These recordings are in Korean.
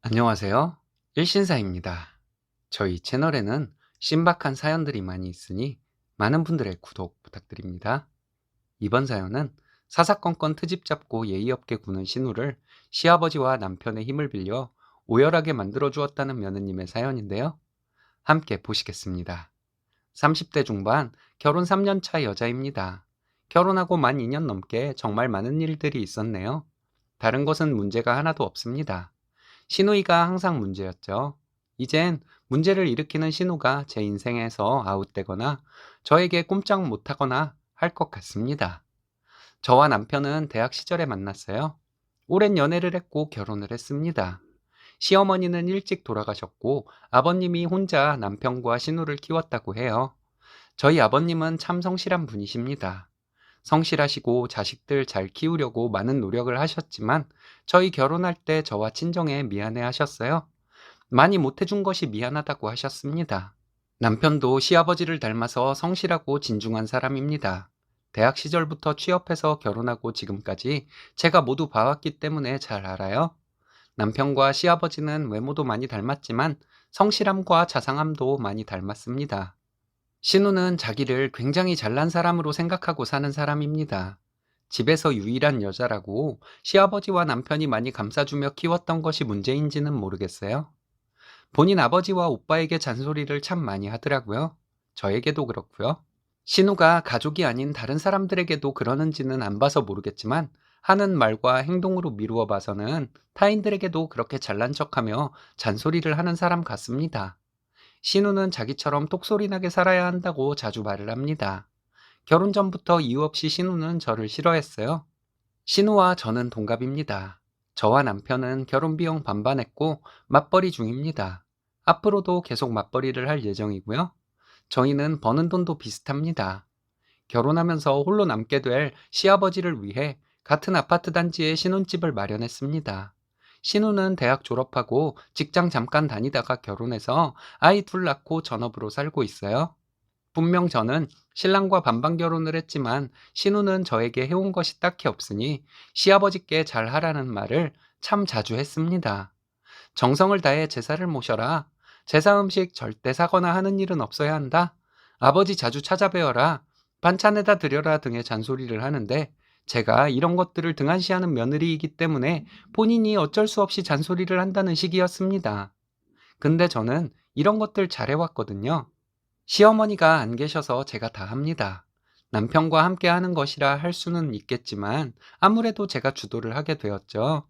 안녕하세요. 일신사입니다. 저희 채널에는 신박한 사연들이 많이 있으니 많은 분들의 구독 부탁드립니다. 이번 사연은 사사건건 트집 잡고 예의 없게 구는 신우를 시아버지와 남편의 힘을 빌려 오열하게 만들어 주었다는 며느님의 사연인데요. 함께 보시겠습니다. 30대 중반, 결혼 3년 차 여자입니다. 결혼하고 만 2년 넘게 정말 많은 일들이 있었네요. 다른 것은 문제가 하나도 없습니다. 신우이가 항상 문제였죠. 이젠 문제를 일으키는 신우가 제 인생에서 아웃되거나 저에게 꼼짝 못하거나 할 것 같습니다. 저와 남편은 대학 시절에 만났어요. 오랜 연애를 했고 결혼을 했습니다. 시어머니는 일찍 돌아가셨고 아버님이 혼자 남편과 신우를 키웠다고 해요. 저희 아버님은 참 성실한 분이십니다. 성실하시고 자식들 잘 키우려고 많은 노력을 하셨지만 저희 결혼할 때 저와 친정에 미안해 하셨어요. 많이 못해준 것이 미안하다고 하셨습니다. 남편도 시아버지를 닮아서 성실하고 진중한 사람입니다. 대학 시절부터 취업해서 결혼하고 지금까지 제가 모두 봐왔기 때문에 잘 알아요. 남편과 시아버지는 외모도 많이 닮았지만 성실함과 자상함도 많이 닮았습니다. 신우는 자기를 굉장히 잘난 사람으로 생각하고 사는 사람입니다. 집에서 유일한 여자라고 시아버지와 남편이 많이 감싸주며 키웠던 것이 문제인지는 모르겠어요. 본인 아버지와 오빠에게 잔소리를 참 많이 하더라고요. 저에게도 그렇고요. 신우가 가족이 아닌 다른 사람들에게도 그러는지는 안 봐서 모르겠지만 하는 말과 행동으로 미루어 봐서는 타인들에게도 그렇게 잘난 척하며 잔소리를 하는 사람 같습니다. 신우는 자기처럼 똑소리나게 살아야 한다고 자주 말을 합니다. 결혼 전부터 이유 없이 신우는 저를 싫어했어요. 신우와 저는 동갑입니다. 저와 남편은 결혼 비용 반반했고 맞벌이 중입니다. 앞으로도 계속 맞벌이를 할 예정이고요. 저희는 버는 돈도 비슷합니다. 결혼하면서 홀로 남게 될 시아버지를 위해 같은 아파트 단지에 신혼집을 마련했습니다. 신우는 대학 졸업하고 직장 잠깐 다니다가 결혼해서 아이 둘 낳고 전업으로 살고 있어요. 분명 저는 신랑과 반반 결혼을 했지만 신우는 저에게 해온 것이 딱히 없으니 시아버지께 잘하라는 말을 참 자주 했습니다. 정성을 다해 제사를 모셔라. 제사 음식 절대 사거나 하는 일은 없어야 한다. 아버지 자주 찾아뵈어라. 반찬에다 드려라 등의 잔소리를 하는데 제가 이런 것들을 등한시하는 며느리이기 때문에 본인이 어쩔 수 없이 잔소리를 한다는 식이었습니다. 근데 저는 이런 것들 잘해왔거든요. 시어머니가 안 계셔서 제가 다 합니다. 남편과 함께 하는 것이라 할 수는 있겠지만 아무래도 제가 주도를 하게 되었죠.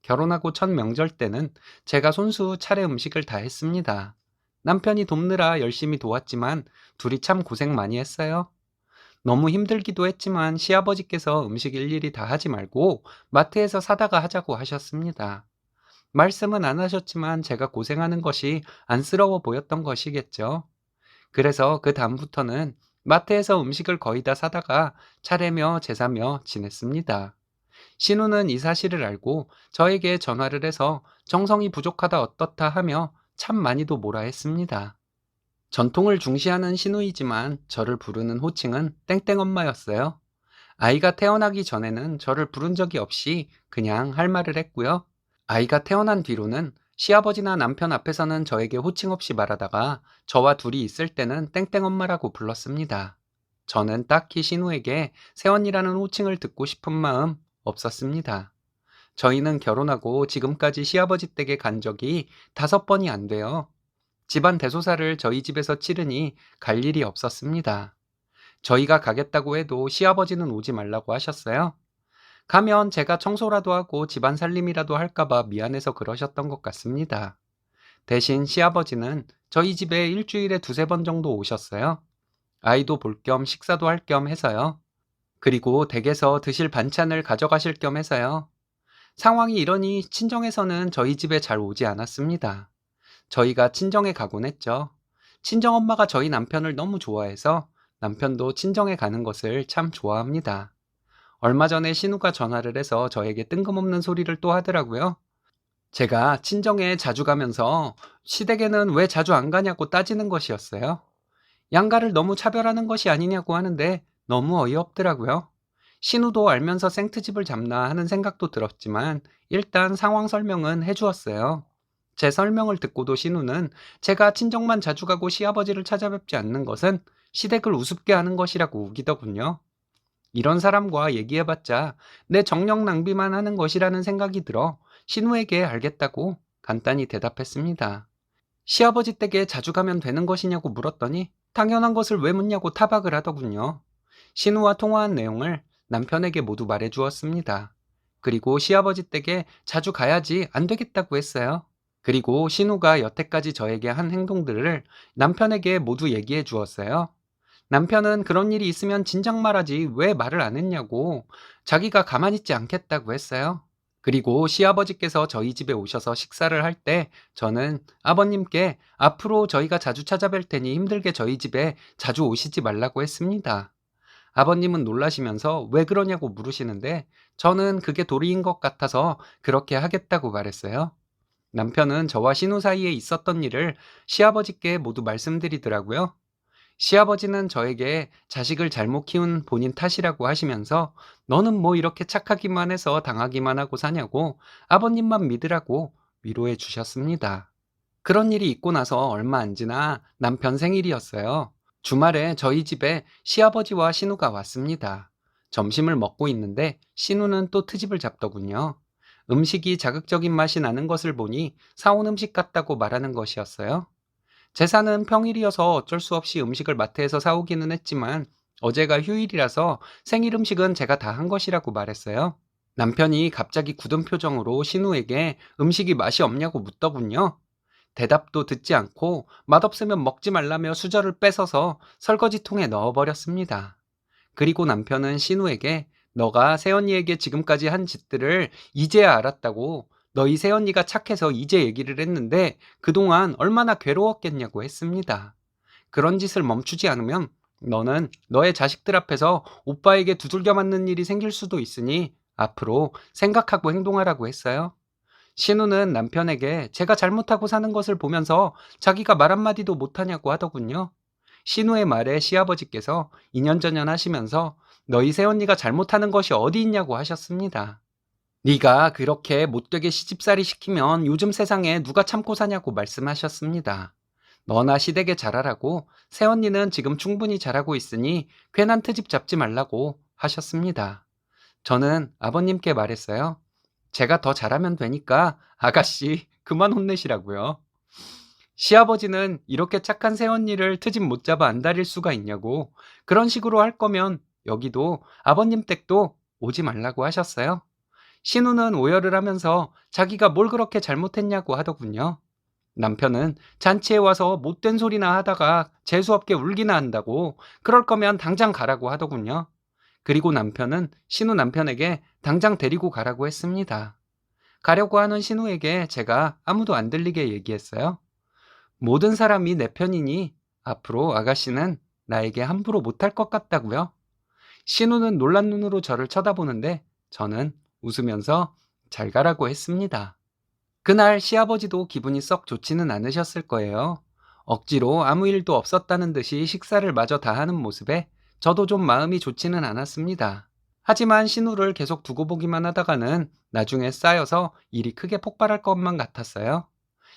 결혼하고 첫 명절 때는 제가 손수 차례 음식을 다 했습니다. 남편이 돕느라 열심히 도왔지만 둘이 참 고생 많이 했어요. 너무 힘들기도 했지만 시아버지께서 음식 일일이 다 하지 말고 마트에서 사다가 하자고 하셨습니다. 말씀은 안 하셨지만 제가 고생하는 것이 안쓰러워 보였던 것이겠죠. 그래서 그 다음부터는 마트에서 음식을 거의 다 사다가 차례며 제사며 지냈습니다. 신우는 이 사실을 알고 저에게 전화를 해서 정성이 부족하다 어떻다 하며 참 많이도 뭐라 했습니다. 전통을 중시하는 신우이지만 저를 부르는 호칭은 땡땡 엄마였어요. 아이가 태어나기 전에는 저를 부른 적이 없이 그냥 할 말을 했고요. 아이가 태어난 뒤로는 시아버지나 남편 앞에서는 저에게 호칭 없이 말하다가 저와 둘이 있을 때는 땡땡 엄마라고 불렀습니다. 저는 딱히 신우에게 새언니라는 호칭을 듣고 싶은 마음 없었습니다. 저희는 결혼하고 지금까지 시아버지 댁에 간 적이 5번이 안 돼요. 집안 대소사를 저희 집에서 치르니 갈 일이 없었습니다. 저희가 가겠다고 해도 시아버지는 오지 말라고 하셨어요. 가면 제가 청소라도 하고 집안 살림이라도 할까봐 미안해서 그러셨던 것 같습니다. 대신 시아버지는 저희 집에 일주일에 2~3번 정도 오셨어요. 아이도 볼 겸 식사도 할 겸 해서요. 그리고 댁에서 드실 반찬을 가져가실 겸 해서요. 상황이 이러니 친정에서는 저희 집에 잘 오지 않았습니다. 저희가 친정에 가곤 했죠. 친정엄마가 저희 남편을 너무 좋아해서 남편도 친정에 가는 것을 참 좋아합니다. 얼마 전에 신우가 전화를 해서 저에게 뜬금없는 소리를 또 하더라고요. 제가 친정에 자주 가면서 시댁에는 왜 자주 안 가냐고 따지는 것이었어요. 양가를 너무 차별하는 것이 아니냐고 하는데 너무 어이없더라고요. 신우도 알면서 생트집을 잡나 하는 생각도 들었지만 일단 상황 설명은 해주었어요. 제 설명을 듣고도 신우는 제가 친정만 자주 가고 시아버지를 찾아뵙지 않는 것은 시댁을 우습게 하는 것이라고 우기더군요. 이런 사람과 얘기해봤자 내 정력 낭비만 하는 것이라는 생각이 들어 신우에게 알겠다고 간단히 대답했습니다. 시아버지 댁에 자주 가면 되는 것이냐고 물었더니 당연한 것을 왜 묻냐고 타박을 하더군요. 신우와 통화한 내용을 남편에게 모두 말해 주었습니다. 그리고 시아버지 댁에 자주 가야지 안 되겠다고 했어요. 그리고 신우가 여태까지 저에게 한 행동들을 남편에게 모두 얘기해 주었어요. 남편은 그런 일이 있으면 진작 말하지 왜 말을 안 했냐고 자기가 가만히 있지 않겠다고 했어요. 그리고 시아버지께서 저희 집에 오셔서 식사를 할 때 저는 아버님께 앞으로 저희가 자주 찾아뵐 테니 힘들게 저희 집에 자주 오시지 말라고 했습니다. 아버님은 놀라시면서 왜 그러냐고 물으시는데 저는 그게 도리인 것 같아서 그렇게 하겠다고 말했어요. 남편은 저와 신우 사이에 있었던 일을 시아버지께 모두 말씀드리더라고요. 시아버지는 저에게 자식을 잘못 키운 본인 탓이라고 하시면서 너는 뭐 이렇게 착하기만 해서 당하기만 하고 사냐고 아버님만 믿으라고 위로해 주셨습니다. 그런 일이 있고 나서 얼마 안 지나 남편 생일이었어요. 주말에 저희 집에 시아버지와 신우가 왔습니다. 점심을 먹고 있는데 신우는 또 트집을 잡더군요. 음식이 자극적인 맛이 나는 것을 보니 사온 음식 같다고 말하는 것이었어요. 제사는 평일이어서 어쩔 수 없이 음식을 마트에서 사오기는 했지만 어제가 휴일이라서 생일 음식은 제가 다 한 것이라고 말했어요. 남편이 갑자기 굳은 표정으로 신우에게 음식이 맛이 없냐고 묻더군요. 대답도 듣지 않고 맛없으면 먹지 말라며 수저를 뺏어서 설거지통에 넣어버렸습니다. 그리고 남편은 신우에게 너가 새언니에게 지금까지 한 짓들을 이제야 알았다고 너희 새언니가 착해서 이제 얘기를 했는데 그동안 얼마나 괴로웠겠냐고 했습니다. 그런 짓을 멈추지 않으면 너는 너의 자식들 앞에서 오빠에게 두들겨 맞는 일이 생길 수도 있으니 앞으로 생각하고 행동하라고 했어요. 신우는 남편에게 제가 잘못하고 사는 것을 보면서 자기가 말 한마디도 못하냐고 하더군요. 신우의 말에 시아버지께서 이년저년 하시면서 너희 새언니가 잘못하는 것이 어디 있냐고 하셨습니다. 네가 그렇게 못되게 시집살이 시키면 요즘 세상에 누가 참고 사냐고 말씀하셨습니다. 너나 시댁에 잘하라고 새언니는 지금 충분히 잘하고 있으니 괜한 트집 잡지 말라고 하셨습니다. 저는 아버님께 말했어요. 제가 더 잘하면 되니까 아가씨 그만 혼내시라고요. 시아버지는 이렇게 착한 새언니를 트집 못 잡아 안달일 수가 있냐고 그런 식으로 할 거면 여기도 아버님 댁도 오지 말라고 하셨어요. 신우는 오열을 하면서 자기가 뭘 그렇게 잘못했냐고 하더군요. 남편은 잔치에 와서 못된 소리나 하다가 재수없게 울기나 한다고 그럴 거면 당장 가라고 하더군요. 그리고 남편은 신우 남편에게 당장 데리고 가라고 했습니다. 가려고 하는 신우에게 제가 아무도 안 들리게 얘기했어요. 모든 사람이 내 편이니 앞으로 아가씨는 나에게 함부로 못할 것 같다고요. 신우는 놀란 눈으로 저를 쳐다보는데 저는 웃으면서 잘 가라고 했습니다. 그날 시아버지도 기분이 썩 좋지는 않으셨을 거예요. 억지로 아무 일도 없었다는 듯이 식사를 마저 다 하는 모습에 저도 좀 마음이 좋지는 않았습니다. 하지만 신우를 계속 두고 보기만 하다가는 나중에 쌓여서 일이 크게 폭발할 것만 같았어요.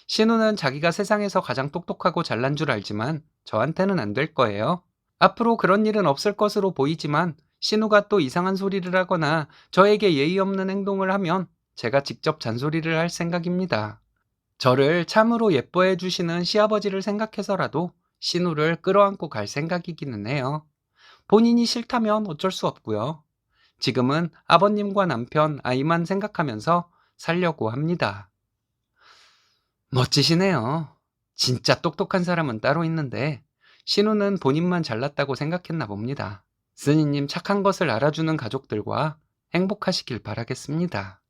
신우는 자기가 세상에서 가장 똑똑하고 잘난 줄 알지만 저한테는 안 될 거예요. 앞으로 그런 일은 없을 것으로 보이지만 신우가 또 이상한 소리를 하거나 저에게 예의 없는 행동을 하면 제가 직접 잔소리를 할 생각입니다. 저를 참으로 예뻐해 주시는 시아버지를 생각해서라도 신우를 끌어안고 갈 생각이기는 해요. 본인이 싫다면 어쩔 수 없고요. 지금은 아버님과 남편, 아이만 생각하면서 살려고 합니다. 멋지시네요. 진짜 똑똑한 사람은 따로 있는데 신우는 본인만 잘났다고 생각했나 봅니다. 스니님 착한 것을 알아주는 가족들과 행복하시길 바라겠습니다.